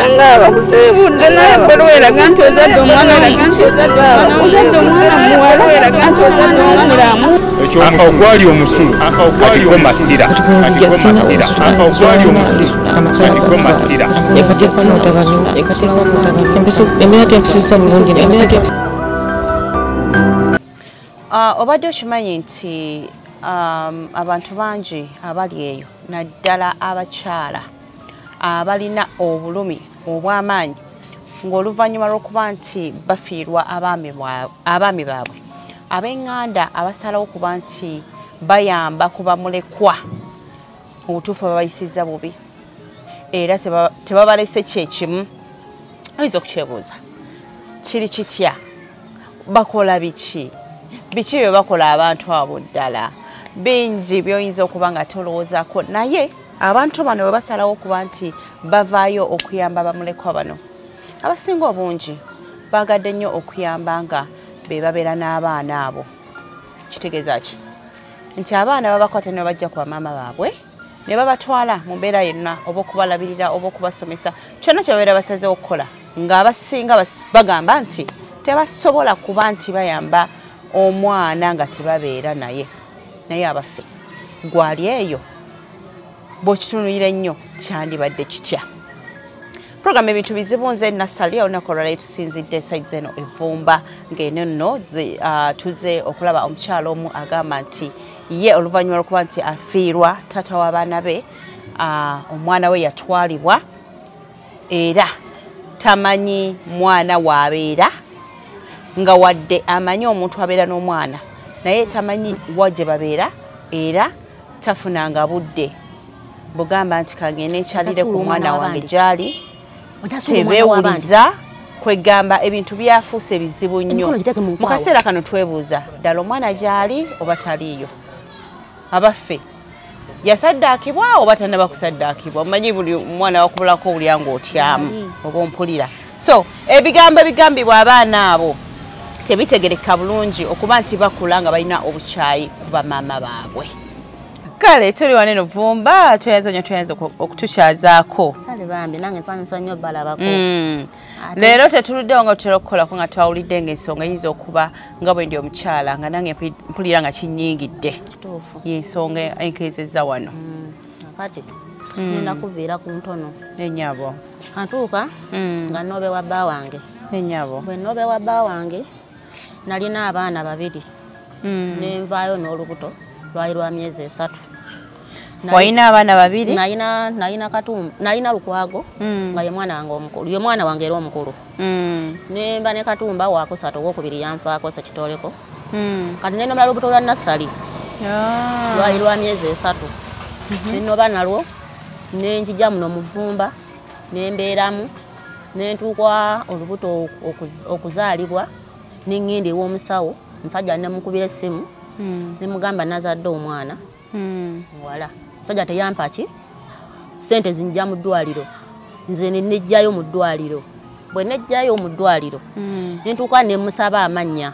era ngaba kusibudde naye bwe weraga nti ozadde omwana muwala weraga nti ozadde omulamu ogwali omusulu katigwo masira obadde okimanyi nti abantu bangi abali eyo naddala abakyala abalina obulumi obw'amaanyi ng'oluvannyuma lw'okuba nti bafiirwa abaami baabwe ab'eŋŋanda abasalawo kuba nti bayamba kuba mulekwa obutuufu babayisizza bubi era tebabalese kyekimu oyinza okukyebuuza kiri kitya bakola biki bye bakola abantu abo ddala bingi by'oyinza okuba nga tolowoozaako naye abantu bano bwe basalawo okuba nti bavaayo okuyamba bamulekwa bano abasinga obungi baagadde nnyo okuyamba nga be babeera n'abaana abo kitegeeza ki nti abaana babakwata ne bajja ku bamaama baabwe ne babatwala mu mbeera yonna oba okubalabirira oba okubasomesa kyonna kye babeera basazeewo okukola ng'abasinga bagamba nti tebasobola kuba nti bayamba omwana nga tebabeera naye abaffe gwali eyo bw'okitunulira ennyo kyandibadde kitya Program ebintu bizibu nze Nassali olunaku olwaleero tusinzidde saizi eno Evumba ng'eno nno tuze okulaba omukyala omu agamba nti ye oluvannyuma lw'okuba nti afiirwa taata w'abaana be omwana we yatwalibwa era tamanyi mwana w'abeera nga wadde amanyi omuntu abeera n'omwana naye tamanyi wajje babeera era tafunanga budde bugamba nti kagende ekyalire ku mwana wange gyali tebeewuliza kwegamba ebintu byafuuse bizibu nnyo mu kaseera kano twebuuza ddala omwana gyali oba taliiyo abaffe yasaddaakibwa oba tanaba kusaddaakibwa omanyi buli omwana wakubulako owulira ng'otyamu oba ompulira so ebigambo ebigambibwa abaana abo tebitegereka bulungi okuba nti bakula nga balina obukyayi ku bamaama baabwe kale tuli wane no Vumba tuyaza okutukyazaako kale bambi nange nsanyusa nnyo balabako leero tetuluddewo nga tutera okukolako nga twawulidde ng'ensonga eyinza okuba nga bwe ndi omukyala nga nange mpulira nga kinnyingidde y'ensonga enkezezza wano kati ngenda kuviira ku ntono ennyabo antuuka nga noobe wa bba wange ennyabo bwe noobe wa bba wange nalina abaana babiri nenvaayo n'olubuto lwali lwa myezi 3 walina abaana babiri nalina Lukwago nga ye mwana wange omukulu ye mwana wange era omukulu nemba ne Katumba wakusatu owokubiri yanfaako sekitoleko kati nenoba lubuto lwa Nassali lwali lwa myezi 3 nenoba nalwo nenjija muno mu Vumba nembeeramu nentuukwa olubuto okuzaalibwa n'engende ew'omusawo musajja namukubira essimu nemugamba nazadde omwana wala musajja teyampa ki sente zinjja mu ddwaliro nze nejjayo mu ddwaliro bwe nejjayo mu ddwaliro nentuuka nemusaba amannya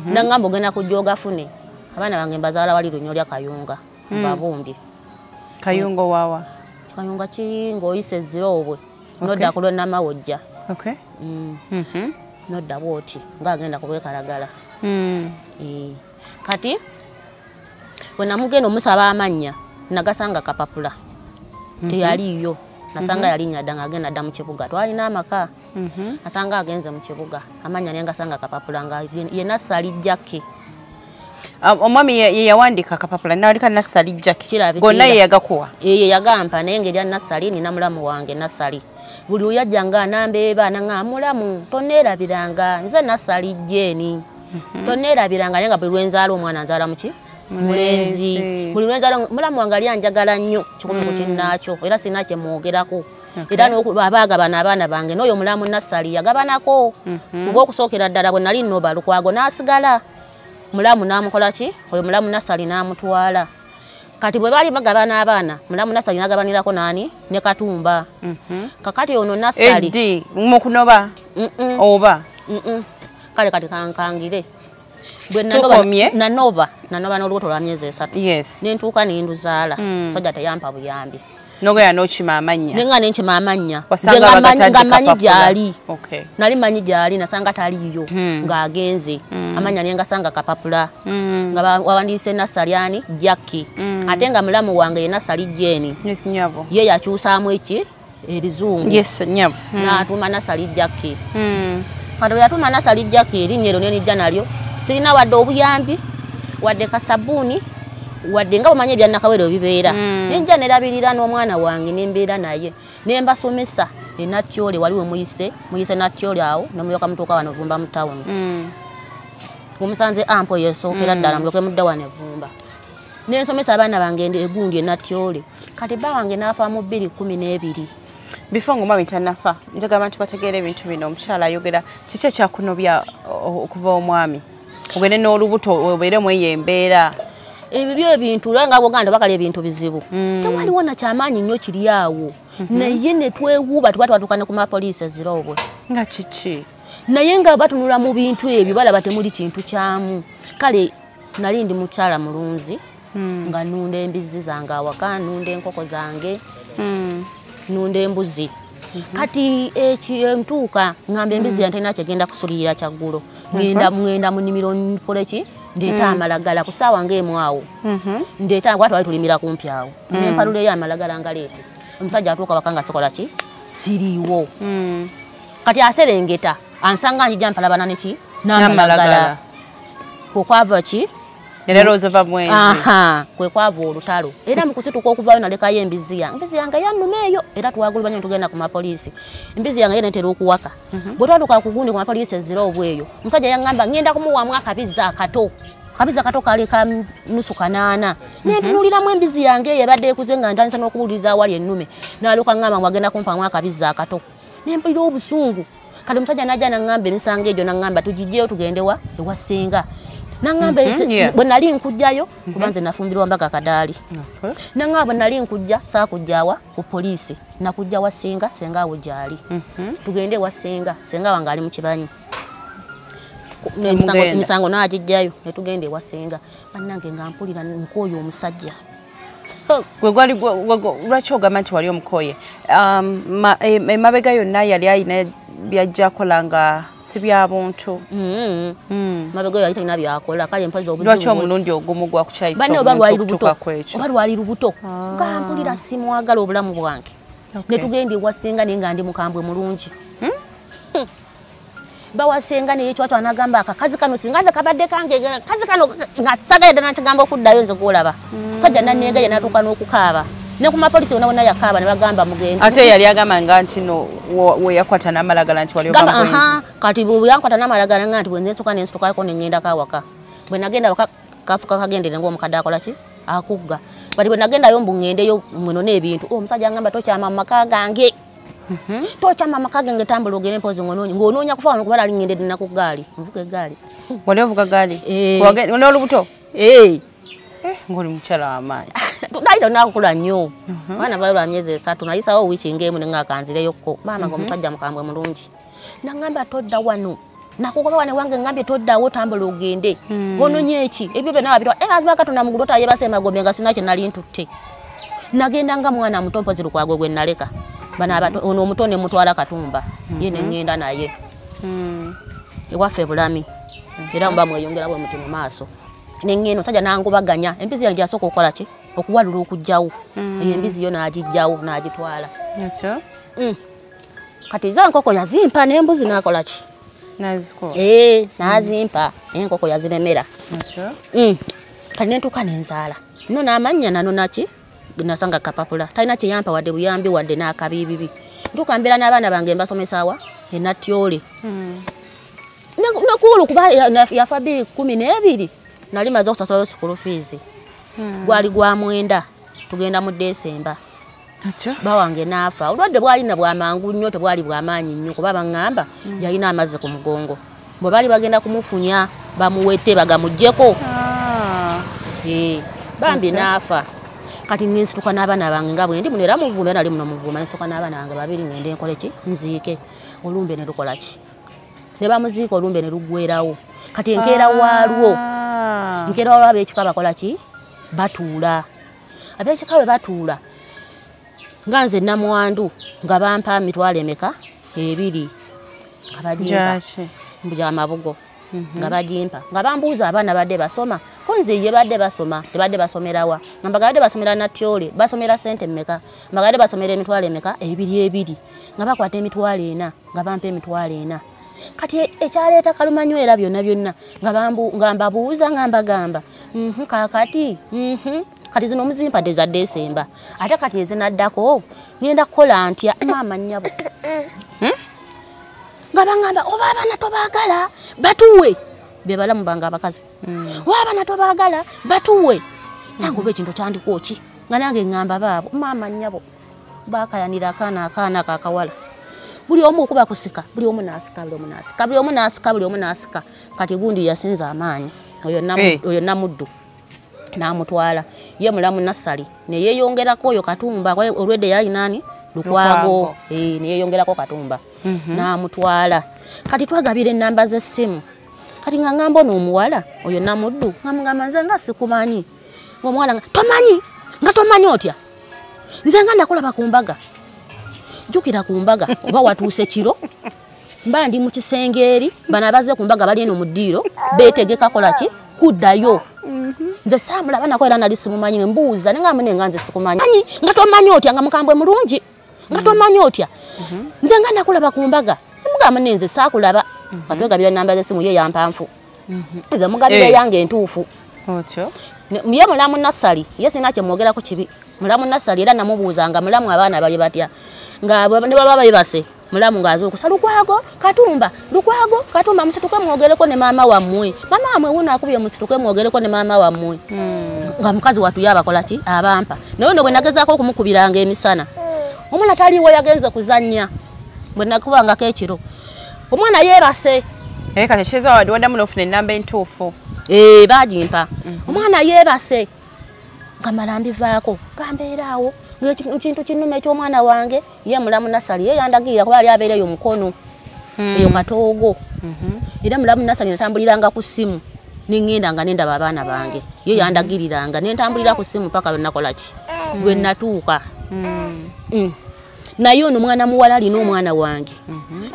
nangamba ogenda kujja ogafune abaana bange mbazaala wali Lunyolya Kayunga babumbye Kayunga wawa Kayunga kiri ng'oyise Zirobwe nodda ku lw'Namawojja nodda bwoti ng'agenda ku lw'Ekalagala kati bwe namugenda omusaba amannya nagasanga kapapula teyaliyo nasanga yali nyadda ng'agenda dda mu kibuga twalina amaka asanga agenze mu kibuga amannya naye ngasanga kapapula nga ye Nassali Jackie omwami ye yawandika kapapula nawandika Nassali Jackie gonna ye yagakuwa ye yagampa naye ngeri ya Nassali nina mulamu wange Nassali buli oyajjanga nambeeba nanga mulamu toneerabiranga nze Nassali Jeni toneerabiranga naye nga buli lwenzaala omwana nzaala muki mulenzi buli lwenzaala mulamu wange ali anjagala nnyo kikumi ku kinnakyo era sina kye mwogerako era abaagabana abaana bange n'oyo mulamu Nassali yagabanako kuba okusookera ddala bwe nali nnoba Lukwago n'asigala mulamu n'amukola ki oyo mulamu Nassali n'amutwala kati bwe bali bagabana abaana mulamu Nassali n'agabanirako nani ne Katumba kakati ono Nassali eddi mukunoba oba kale kati kankangire bwe nanoba n'olubuto lwa myezi 3 yes nentuuka ninduzaala musajja teyampa buyambi Nogoya nochima amanya. Nenga nenchima amanya. Nga manyi gyali. Okay. Nali manyi gyali nasanga taliyo nga agenze. Amanya nenga sanga kapapula. Nga wawandise nasalyani Jackie. Ate nga mulamu wange nasali Jeni. Yes nyabo. Ye yakyusaamu eki erizungu. Yes nyabo. Na atuma nasali Jackie. Kado yatuma nasali Jackie erinyero nenijja nalyo. Sirina wadde obuyambi wadde kasabuni wadde nga bamanye byannakawero bibeera nenja nerabirira n'omwana wange nembeera naye nembasomesa enatyole waliwo muyise natyole awo nomulyoka mutuuka wano Vumba mu town omusanze ampo yesookera ddala muloke mudda wano Vumba nensomesa abaana bange egundi enatyole kati bba wange n'afa mu 2012 before ngoma bitanafa njaga abantu bategeera ebintu bino omukyala ayogera kiki ekyakunobya okuva omwami ogende n'olubuto obeere mweyembeera ebyo ebintu langa boganda bakali ebintu bizibu tewaliwo na kyamaanyi nnyo kiri awo naye ne twewuuba twatwatukane ku mapoliisi ezirobwe nga kiki naye nga batunula mu bintu ebyo balaba temuli kintu kyamu kale nali ndi mukyala mulunzi nga nunda embizi zange awaka nunda enkoko zange nunda embuzi kati entuuka ngamba embizi yantalina kyegenda kusulirira kyaggulo ngenda mu nnimiro nkoleki ndeeta amalagala ku ssaawa ng'emu awo ndeeta watu wali tulimira kumpi awo nempalula eyo amalagala ngaleete omusajja atuuka waka nga sikola ki siriiwo kati aserengeta ansanga njija mpalabana neki n'amalagala kwekwava ki era rozova mwezi kwe kwava olutalo era mu kusituka okuvaayo nalekayo embizi yange yannuma eyo era twagulubanya tugenda ku mapoliisi embizi yange yenetera okuwaka bwe twatuuka ku gundi ku mapoliisi ezira obweyo omusajja yaŋŋamba ŋŋenda kumuwaamu akabizi akato kali ka nusu kanaana nentunuliramu embizi yange eyo ebadde ekuze nga ntandisa n'okuwuliriza awali ennume n'aluka ŋŋamba mwagenda kumpaamu akabizi akato nempulira obusungu kati omusajja najja naŋŋamba emisango egyo naŋŋamba tugijjeyo tugendewa ewa ssenga nangamba bwe nali nkujjayo kubanze nafumbirwa mbaga kadaali nangamba bwe nali nkujja saakujjawa ku poliisi nakujja wa senga awo gyali tugende wa senga wange ali mu kibanyi emisango naagijjayo netugende wa senga bannange nga mpulira nkooye omusajja lwaki ogamba nti wali omukoye emabega yonna yali ayina byajja kola nga si bya buntu mabega yali talina byakola kale mpaza obuzibu lwaki omulundi ogumu gwa kukyayisa oba lwali lubuto nga mpulira simwagala obulamu bwange netugende wasenga naye nga ndi mukambwe mulungi bawasenga naye ekyo anagamba akazi kano singa nze kabadde kange kazi kano nga sagayedde nakigamba okuddayo nze gwolaba sajja nanneegaye natuuka n'okukaaba ne ku mapoliisi wona yakaaba ne bagamba mugende ate yali agamba nga nti no we yakwata n'amalagala nti wali okamwezi kati bwe yankwata n'amalagala nga nti bwe nzensuka nensitukako ne ŋŋenda kawaka bwe nagenda waka kafuka kagendere ng'omukadde akola ki akugga bati bwe nagendayo mbu ŋŋendeyo mweno n'ebintu omusajja agamba tokyama mu maka gange tokyama mu maka gange tambula ogere mpozi ng'onoonya kufa wano kubala ali ŋŋendedde naku gaali nvuga eggaali wali ovuga gaali n'olubuto ng'oli mukyala w'amaanyi Tunaita nakula nnyo. Bana bayula myezi 3 nayisawo wiiki ngemu nengakanzireyokko. Maama ng'omusajja mukambwe mulungi. Nangamba todda wano. Nakugoba wane wange ngambye toddawo tambula ogende. Ononye eki. Ebyo byo nabirwa. Azima katona mugulu tayebase magombe nga sinakyo nali ntutte. Nagenda nga mwana muto mpozi lukwago gwe naleka. Bana abato ono omutone mutwala katumba. Ye ne ngenda naye. Ewaffe bulami. Era mba mweyongera bwe muti mu maaso. Nengeno sajja nangubaganya. Empizi yange asoko okola ki? Okuwalula okujjawo. Embizi yo naagijjawo naagitwala. Nakyo? Kati za nkoko yazimpa n'embuzi nakola ki? Naziko. Nazimpa. Enkoko yaziremera. Nakyo? Kati nentuka nenzaala. No n'amanya nano naki? Nasanga kapapula. Talina kye yampa wadde buyambi wadde n'akabibibi. Ntuka mbera n'abaana bange mbasomesawa enatyole. Nakulu kuba yafa 2012. Nali maze okusasula school fees. Gwali gwa mwenda tugenda mu December. Nakyo? Bawange nafa. Olwadde bwali na bwamangu nnyo tebwali bwamanyi nnyo kuba bangamba yalina amazzi ku mugongo. Bwe bali bagenda kumufunya bamuwete bagamujjeko. Bambi nafa. Kati nsituka n'abaana bange nga bwe ndi munera muvume nali muno muvuma nsituka n'abaana bange babiri ngende nkole ki nziike olumbe ne lukola ki. Ne bamuziika olumbe ne lugwerawo. Kati enkeera waalwo. Enkeera waalwo ab'ekika bakola ki? Batuula. Ab'ekika bwe batuula. nganze namwandu nga bampa mitwalo emeka 2 nga bajimpa mbuja mabugo nga bajimpa nga bambuuza abaana badde basoma konze ye badde basoma tebadde basomerawa ngamba gadde basomera na tyole basomera sente mmeka magadde basomera emitwalo emeka 2 nga bakwata emitwalo 4 nga bampa emitwalo 4 kati ekyaleeta kalumanywera byonna nga mbabuuza nga mbagamba kakati kati zino muzimpadde za Desemba ate kati ezinaddako ngenda kukola ntya mama nnyabo nga bangamba oba abaana tobaagala batuwe be balamu banga abakazi oba abaana tobaagala batuwe nange oba ekintu kyandiko ki nga nange ngamba baabo mama nnyabo bakayanira akaana kakawala buli omu okuba kusika buli omu naasika kati gundi yasinza amaanyi oyo namuddu namutwala ye mulamu Nassali ne yeyongerako oyo Katumba olwedde yali nani Lukwago ne yeyongerako Katumba namutwala kati twagabira enamba z'essimu kati nga ngamba n'omuwala oyo namuddu ngamba nze nga sikumanyi omuwala nga tomanyi otya nze nga nakulaba ku mbaga jukira ku mbaga oba watuuse kiro mba ndi mu kisenge eri bana baze ku mbaga bali eno mu ddiiro beetegeka kola ki kuddayo nze saamulaba nako era nali simumanyi mbuuza nenga mune nga nze sikumanyi nga tomanyi otya nga mukambwe mulungi nga tomanyi otya nze nga nakulaba ku mbaga mugamba nze saakulaba katwegabira namba z'essimu ye yampanfu nze mugabira yange entuufu otyo ye mulamu Nassali ye sina kyemwogerako kibi mulamu Nassali era namubuuza nga mulamu abaana bali batya nga ne baba bebase mulamu ngaaze okusa Lukwago Katumba musituke mwogereko ne maama wammwe mama wamwe wuna akubye musituke mwogereko ne maama wammwe nga mukazi watu yabakola ki abampa naye no bwe nagezaako okumukubiranga emisana omwana taliwo yagenze kuzannya bwe nakubangako ekiro omwana yeebase kati kiza waddamu n'ofuna ennamba entuufu bagimpa omwana yeebase nga mala mbivaako gambeeraawo ekintu kinnuma eky'omwana wange ye mulamu Nassali ye yandagirira kuba ali abeereyo mukono eyo Katoogo era mulamu Nassali natambuliranga ku ssimu nengenda nga nendaba abaana bange ye yandagiriranga nentambulira ku ssimu paka lwe nakola ki lwe natuuka naye ono mwana muwala alina omwana wange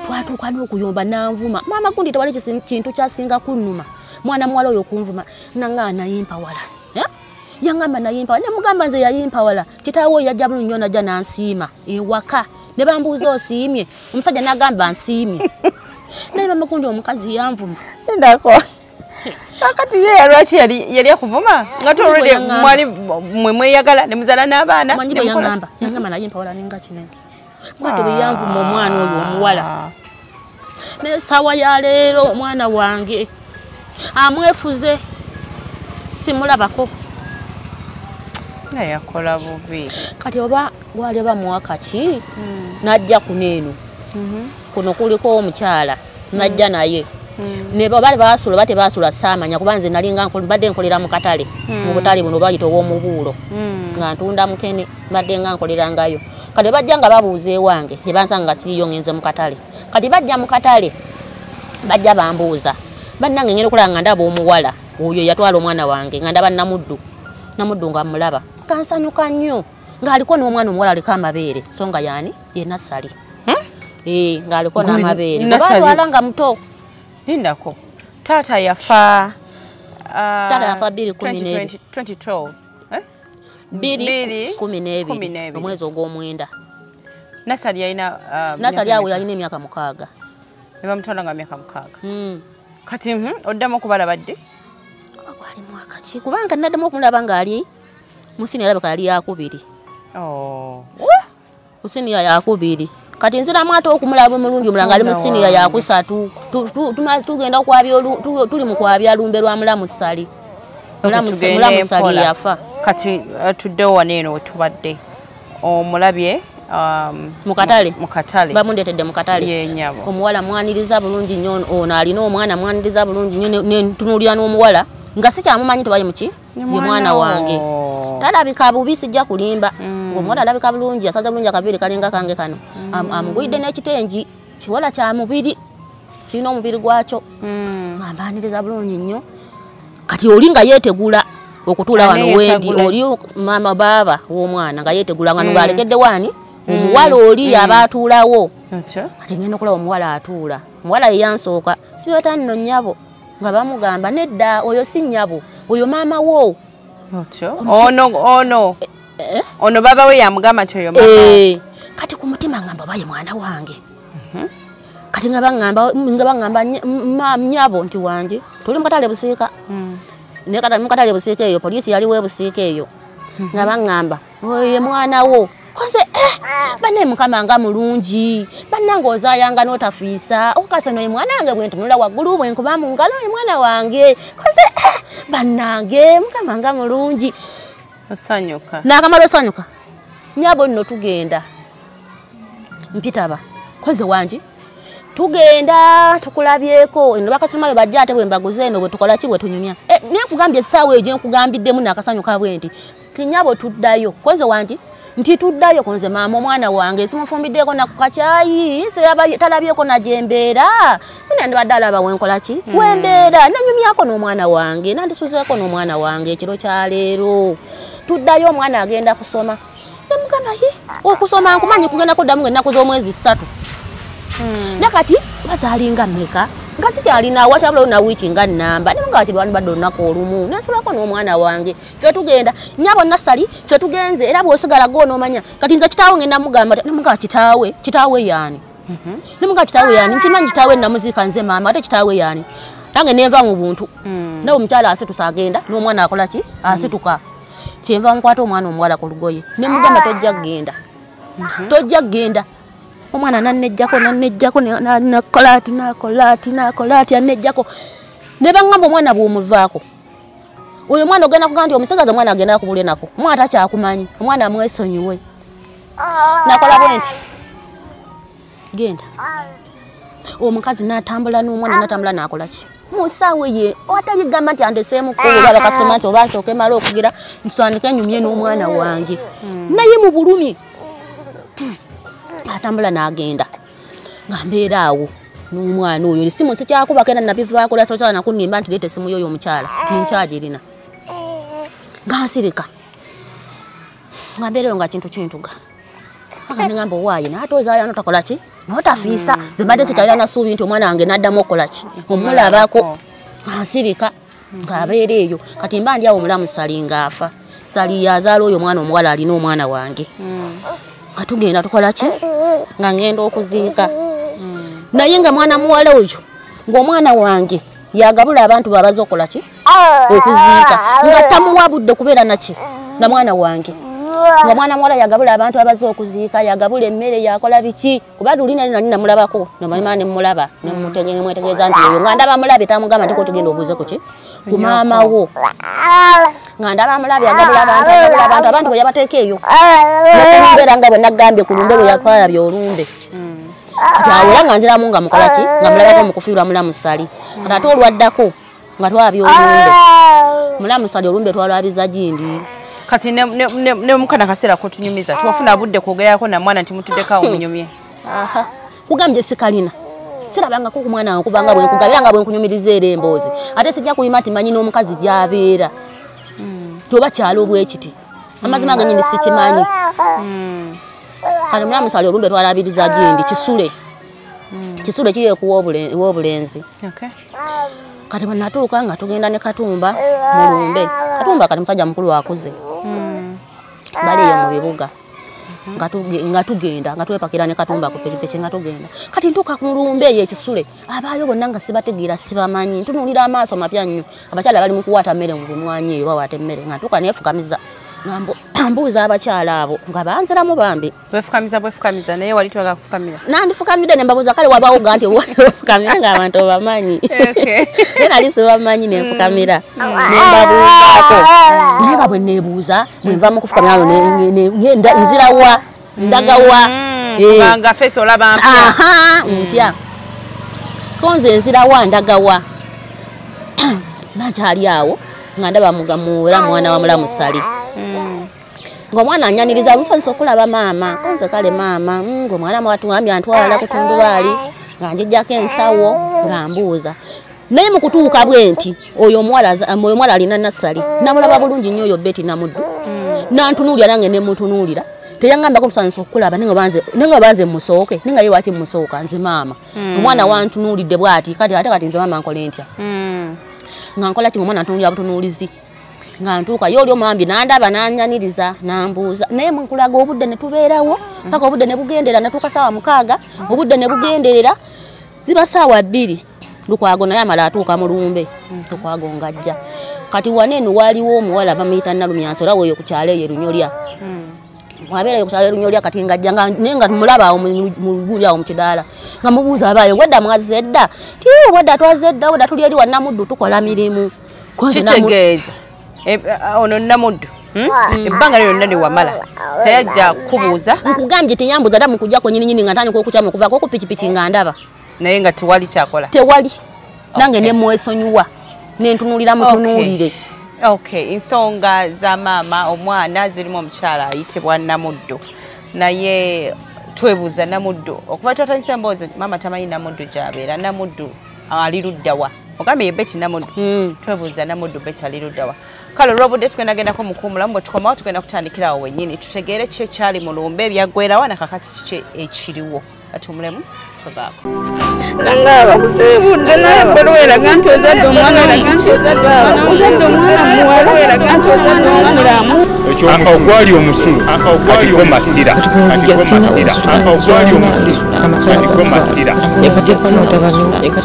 twatuuka n'okuyomba nanvuma maama gundi tewali kintu kyasinga kunnuma mwana muwala oyo kunvuma nanga nayimpawala yangamba nayimpawala ne mugamba nze yayimpawala kitaawe yajja bulungi nnyo najja nansiima ewaka ne bambuuza osiimye omusajja n'agamba nsiimye naye maama gundi omukazi yanvuma ndako kakati ye lwaki yali akuvuma nga tolwede mwali mweyagala ne muzala n'abaana manyi bwe yangamba nayimpawala ninga kinene mwate bwe yanvuma omwana oyo omuwala n'essaawa ya leero omwana wange amwefuze simulabako yakola bubi kati oba wali bamuwaka ki najja kuneeno kuno kuliko omukyala najja naye ne bali basula bate basula saamanya kuba nze nalinga badde nkolera mu katale mu butale buno bayita ow'omubuulo nga ntunda mukene badde nga nkolerangayo kati bajja nga babuuza ewange ne bansanga nga siriyo ngenze mu katale kati bajja mu katale bajja bambuuza bannange ngenda okulaba nga ndaba omuwala oyo yatwala omwana wange nga ndaba namuddu nga mulaba kansanyuka nnyo ng'aliko n'omwana omuwala aliko amabeere so nga yaani ye Nassali ng'aliko n'amabeere batwala nga muto lindako taata yafa 2012 2012 omwezi ogw'omwenda Nassali yalina awo yalina emyaka 6 ne bamutwala nga myaka 6 kati oddamu okubalaba ddi gwali mwaka ki kubanga naddemu okumulaba ng'ali musini alabika yali yakubiri musiniya yakubiri kati nziramu ate okumulaba omulungi omulanga ali musiniya yakusatu tugenda okwabya tuli mu kwabya lumbe lwa mulamu Ssali mulamu Ssali yafa kati tuddewo wano eno wetubadde omulabye mukatale bamundetedde mukatale yenyabo omuwala mwaniriza bulungi nnyo ono alina omwana mwaniriza bulungi nnyo nentunulira n'omuwala nga sikyamumanyi tebali muki ye mwana wange talabika bubi sijja kulimba ng'omuwala alabika bulungi asaza bulungi akabeere kalinga kange kano amugwidde n'ekitengi kiwala kya mubiri kirina omubiri gwakyo ambaniriza bulungi nnyo kati oli nga yeetegula okutuula wano wendi oli mama baaba w'omwana nga yeetegula nga nubalekedde wani omuwala oli abaatuulawo Otyo. ate ngenda okulaba omuwala atuula omuwala yeyansooka sibata nno nnyabo nga bamugamba nedda oyo si nnyabo oyo maama wo Otyo. Ono baba we yamugamba nti oyo mama. Kati ku mutima ngamba baye mwana wange kati nga bangamba nnyabo nti wange tuli mukatale busiika ne kata mukatale busiika eyo poliisi yali we busiika eyo nga bangamba oyo mwana wo konse bane mukama nga mulungi bannange ozaayanga n'otafiisa okase no mwana wange bwe ntunula waggulu bwe nkuba mu ngalo mwana wange konse bannange mukama nga mulungi osanyuka n'akamala osanyuka nyabo nno tugenda mpitaba koze wangi tugenda tukulabyeko eno bakasoma be bajja ate bwe mbaguze eno bwe tukola ki bwe tunyumya nekugambye essaawa eyo gye nkugambiddemu n'akasanyuka bwenti tinyabo tuddayo koze wangi nti tuddayo konze maama omwana wange simufumbiddeko naku kacyayi talabyeko najembeera nende baddala aba wenkola ki wembeera nanyumyako n'omwana wange nandisuzeeko n'omwana wange ekiro kya leero tuddayo omwana agenda kusoma nemugamba okusoma nkumanyi kugenda kuddamu ennaku z'omwezi 3 nakati bazaalinga mmeka nga sikyalina wakyabulawo na wiiki nga nnamba nemunga ati lwani badde olunaku olumu nesulako n'omwana wange ffe tugenda nyabo nasali ffe tugenze era bw'osigala gw'onoomanya kati nze kitaawe ngenda mugamba nemunga kitaawe yaani nemunga kitaawe yaani nkimanyi kitaawe namuziika nze maama ate kitaawe yaani nange nenva mu buntu nawe omukyala asitusa agenda n'omwana akola ki asituka kyenva nkwata omwana omuwala ku lugoye nemugamba tojja kgenda omwana nannejjako nakolaati annejjako ne baŋŋamba omwana bw'omuvaako oyo omwana ogenda kugamba nti omusagaza omwana agenda kubulye nako omwana takyakumanyi omwana mwesonyiwe nakola bwenti genda omukazi n'atambula n'omwana n'atambula n'akola ki musaawe ye ataligamba nti andeseemuko olaba kasoma nti oba nsooke mala okugira ntutandike enyumye n'omwana wange naye mu bulumi atambula n'agenda nga mbeera awo n'omwana oyo esimu sikyakubako era nabivaako lwasosola nakunnimba nti leeta essimu y'oyo omukyala tinkyagirina ngansirika nga mbeera eyo nga kintu kintuga aga nengamba owaaye naate ozaala notakola ki notafiisa ze mbadde sikyalira nasuubi nti omwana wange n'addamu okukola ki omulabako ngansirika ng'abeera eyo kati mba ndi awo omulamu sali ng'afa sali yazaala oyo omwana omuwala alina omwana wange nga tugenda tukola ki nga ngenda okuziika naye nga mwana muwala oyo ng'omwana wange yagabula abantu babaza okukola ki okuziika nga tamuwa budde kubeera naki na mwana wange nga mwana muwala yagabula abantu abaza okuziika yagabula emmere yakola biki kuba luli nali namulabako nemanyima nemulaba nemwetegeeza nti oyo nga ndaba mulabe tamugamba nti ko tugenda obuuze ku ki ku maama wo nga ndaba mulabe yagabula abantu bwe yabateeka eyo nekumbeera nga bwe nagambye ku lumbe bwe yatwala byolumbe awera nga nziramu nga mukola ki nga mulabako mukufiirwa mulamusali ate olwaddako nga twabya olumbe mulamusali olumbe twalwabiza gindi kati ne mukana kaseera ko tunyumiza tuwafuna budde kwogerako na mwana nti mutuddekawo munyumye kugambye sikalina sirabanga ko ku mwana wange kubanga bwe nkugabira nga bwe nkunyumiriza era emboozi ate sijja kulima nti manyi n'omukazi gy'abeera toba kyalo bwekiti amazima ganyi sikimanyi kati mulamusali olumbe twalabiriza gindi kisule kiri ekuwa obulenzi kati bwe natuuka nga tugenda ne Katumba mulumbe Katumba kati musajja mukulu akuze bali eyo mu bibuga nga tugenda nga twepakira ne Katumba ku pikipiki nga tugenda kati ntuuka ku mulumbe eyo ekisule abaayo bonna nga sibategeera sibamanyi ntunuulira amaaso mapya nnyo abakyala bali mu kuwaata mmere mu bimwanyi eyo bawaata emmere nga ntuuka neefukamiza mbuuza abakyala abo nga banziramu bambi bwefukamiza naye wali twaga kufukamira nandifukamidde ne mbabuuza kale wabawo ga nti ofukamira ng'abantu obamanyi naye nali sibamanyi nenfukamira nembabuuzaako naye nga bwe neebuuza bwe nva mu kufukamira nzirawa ndagawa nga feesi olaba mpya konze nzirawa ndagawa bankyali awo nga ndaba mugamuwera mwana wa mulamusali ng'omwana anyaniriza mutandisa okulaba maama konze kale maama ng'omwana mwatungambye antwala ku tundubaali nga njijjako ensawo nga mbuuza naye mu kutuuka bwe nti oyo omuwala alina nassali namulaba bulungi nnyo oyo Betty Namuddu nantunuulira nange ne mutunuulira teyangamba ko musanso okulaba nenga banze musooke nenga ye waki musooka nze mama omwana wantunulidde bwati kati nze mama nkola ntya nga nkola ki omwana ntunulya butunulizi nga ntuuka yoli omwambi nandaba nanyaniriza nambuuza naye mukulaga obudde ne tubeerawo paka obudde ne bugendera natuuka saawa 6 obudde ne bugenderera ziba saawa 2 Lukwago naye amala atuuka mu lumbe Lukwago ngajja kati wanene waliwo omuwala bamuyita Nalumyanso lawo yo kukyalo ye Lunyolya wabera yo kukyalo Lunyolya kati ngajja nenga mulaba awo mu lugulya awo mu kidaala nga mubuuza abayo wedda mwazedda ti wedda twazedda wedda tuli eri wa Namuddu tukola mirimu kitegeeza ono Namuddu ebbanga lyo lyonna wamala tayajja kubuuza nkugambye teyambuza dda mukujja ko nyini nga ntandika okukyama okuvaako ku pikipiki nga ndaba naye nga tewali kyakola tewali nange ne mwesonyiwa nentunulira mutunulire okay ensonga za mama omwana zirimu omukyala ayitibwa Namuddu naye twebuuza Namuddu okuba twatandisa emboozi mama tamanyi Namuddu gyabeera Namuddu ali luddawa ogambye ye Betty Namuddu twebuuza Namuddu Betty ali luddawa kale olw'obudde tugenda gendako mukuumulamu bwe tukomawo tugenda kutandikirawo wennyini tutegeere ki ekyali mu lumbe ebyaggweerawo na kakati kiki ekiriwo katumulemu tovaako nanga abakusibudde naye bwe eraga nti ozadde omwana eraga nti ozadde omwana muwala eraga nti ozadde omulamu ogwali omusulu kati gwe masira ogwali omusulu kati gwe masira Eka